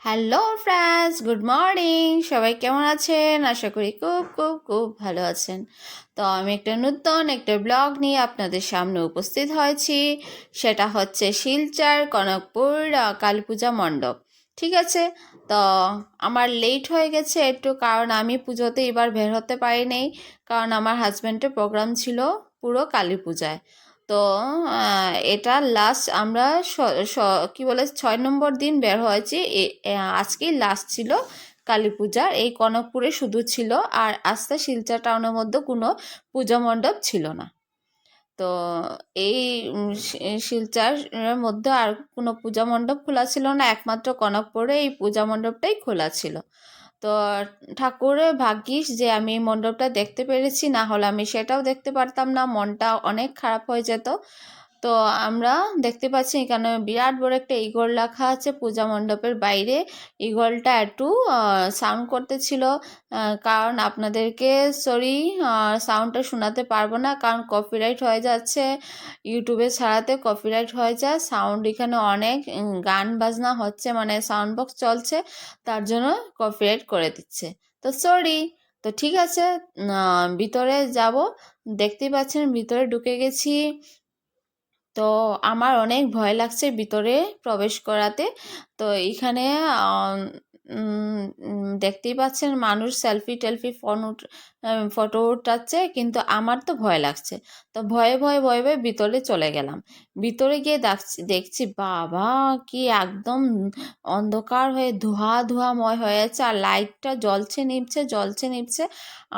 Hello friends, good morning. সবাই কেমন আছেন? আশা করি খুব খুব খুব ভালো আছেন। তো আমি একটা ব্লগ নিয়ে আপনাদের সামনে উপস্থিত হয়েছি। সেটা হচ্ছে শিলচর কনকপুর কালী পূজা মণ্ডপ। ঠিক আছে, তো আমার লেট হয়ে গেছে একটু, কারণ আমি পুজোতে এবার বের হতে পারিনি, কারণ আমার হাজব্যান্ডের প্রোগ্রাম ছিল পুরো কালী পূজায়। তো এটা লাস্ট আমরা কি বলে 6 নম্বর দিন বের হয়েছি। আজকেই লাস্ট ছিল কালী পূজার। এই কনকপুরে শুধু ছিল, আর আস্তে শিলচর টাউনের মধ্যে কোনো পূজা মণ্ডপ ছিল না। তো এই শিলচরের মধ্যে আর কোনো পূজা মণ্ডপ খোলা ছিল না, একমাত্র কনকপুরে এই পূজা মণ্ডপটাই খোলা ছিল। তো ঠাকুরের ভাগ্যিস যে আমি এই মণ্ডপটা দেখতে পেরেছি, না হলে আমি সেটাও দেখতে পারতাম না, মনটা অনেক খারাপ হয়ে যেত। তো আমরা দেখতে পাচ্ছি এখানে বিরাট বড় একটা ইগল রাখা আছে পূজা মণ্ডপের বাইরে। ইগলটা একটু সাউন্ড করতেছিল, কারণ আপনাদেরকে সরি সাউন্ডটা শোনাতে পারবো না, কারণ কপিরাইট হয়ে যাচ্ছে। ইউটিউবে ছাড়াতে কপিরাইট হয়ে যায় সাউন্ড। এখানে অনেক গান বাজনা হচ্ছে, মানে সাউন্ড বক্স চলছে, তার জন্য কপিরাইট করে দিচ্ছে। তো সরি। তো ঠিক আছে, ভিতরে যাব। দেখতেই পাচ্ছেন ভিতরে ঢুকে গেছি। তো আমার অনেক ভয় লাগছে ভিতরে প্রবেশ করাতে। তো এইখানে দেখতেই পাচ্ছেন মানুষ সেলফি টেলফি ফটো উঠাচ্ছে, কিন্তু আমার তো ভয় লাগছে। তো ভয়ে ভয়ে ভয়ে ভয়ে ভিতরে চলে গেলাম। ভিতরে গিয়ে দেখছি বাবা, কি একদম অন্ধকার হয়ে ধোঁয়া ধোঁয়াময় হয়েছে, আর লাইটটা জ্বলছে নিভছে জ্বলছে নিভছে।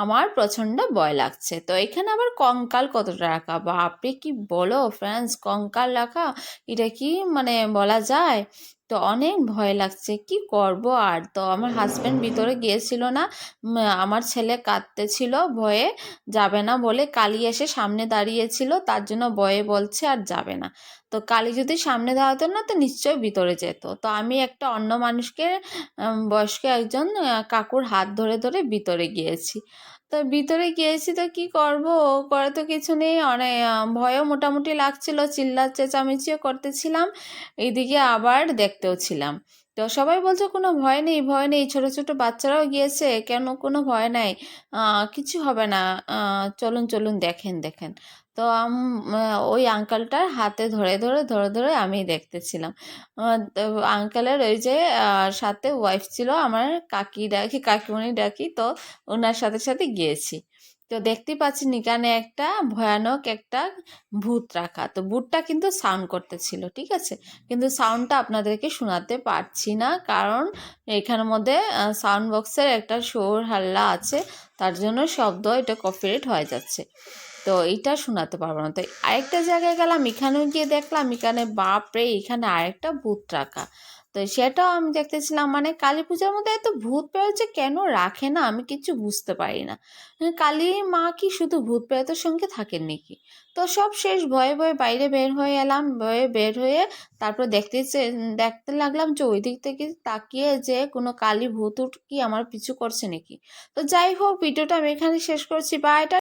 আমার প্রচণ্ড ভয় লাগছে। তো এখানে আবার কঙ্কাল কতটা রাখা, বাপরে কি বলো ফ্রেন্ডস, কঙ্কাল রাখা, এটা কি মানে বলা যায়? তো অনেক ভয় লাগছে, কি করব। আর তো আমার হাজব্যান্ড ভিতরে গিয়েছিল না, আমার ছেলে কাঁদতেছিল ভয়ে, যাবে না বলে। কালী এসে সামনে দাঁড়িয়েছিল, তার জন্য ভয়ে বলছে আর যাবে না। তো কালী যদি সামনে দাঁড়াতো না, তো নিশ্চয়ই ভিতরে যেত। তো আমি একটা অন্য মানুষকে, বয়স্ক একজন কাকুর হাত ধরে ধরে ভিতরে গিয়েছি। তো ভিতরে গিয়েছি, তো কি করব, করে তো কিছু নেই। অনেক ভয়ও মোটামুটি লাগছিল, চিল্লা চেঁচামেচিও করতেছিলাম, এইদিকে আবার দেখতেও ছিলাম। তো সবাই বলছে কোনো ভয় নেই, ভয় নেই, ছোট ছোট বাচ্চারাও গিয়েছে, কেন কোনো ভয় নাই, কিছু হবে না, চলুন চলুন দেখেন দেখেন। তো ওই আঙ্কালটার হাতে ধরে ধরে ধরে ধরে আমি দেখতেছিলাম। তো আঙ্কেলের ওই যে সাথে ওয়াইফ ছিল, আমার কাকি ডাকি, কাকিমণি ডাকি, তো ওনার সাথে সাথে গিয়েছি। তো দেখতে পাচ্ছেন এখানে একটা ভয়ানক একটা ভূত রাখা। তো ভূতটা কিন্তু সাউন্ড করতেছিল, ঠিক আছে, কিন্তু সাউন্ডটা আপনাদেরকে শোনাতে পারছি না, কারণ এখানের মধ্যে সাউন্ড বক্সের একটা শোর হাল্লা আছে, তার জন্য শব্দ এটা কপিরাইট হয়ে যাচ্ছে। তো এইটা শোনাতে পারবো না। তো আরেকটা জায়গায় গেলাম, এখানেও গিয়ে দেখলাম এখানে বাপরে, এখানে আরেকটা ভূত রাখা। তো সেটাও আমি দেখতেছিলাম, মানে কালী পূজার মধ্যে এত ভূত প্রেত কেন রাখে না, আমি কিছু বুঝতে পারি না। কালী মা কি শুধু ভূত প্রেতের সঙ্গে থাকেন নাকি? তো সব শেষ, ভয়ে ভয়ে বাইরে বের হয়ে এলাম। ভয়ে বের হয়ে তারপর দেখতে লাগলাম যে ওই দিক থেকে তাকিয়ে যে কোনো কালী ভূত উঠ কি আমার পিছু করছে নাকি। তো যাই হোক, ভিডিওটা আমি এখানে শেষ করছি। বাই।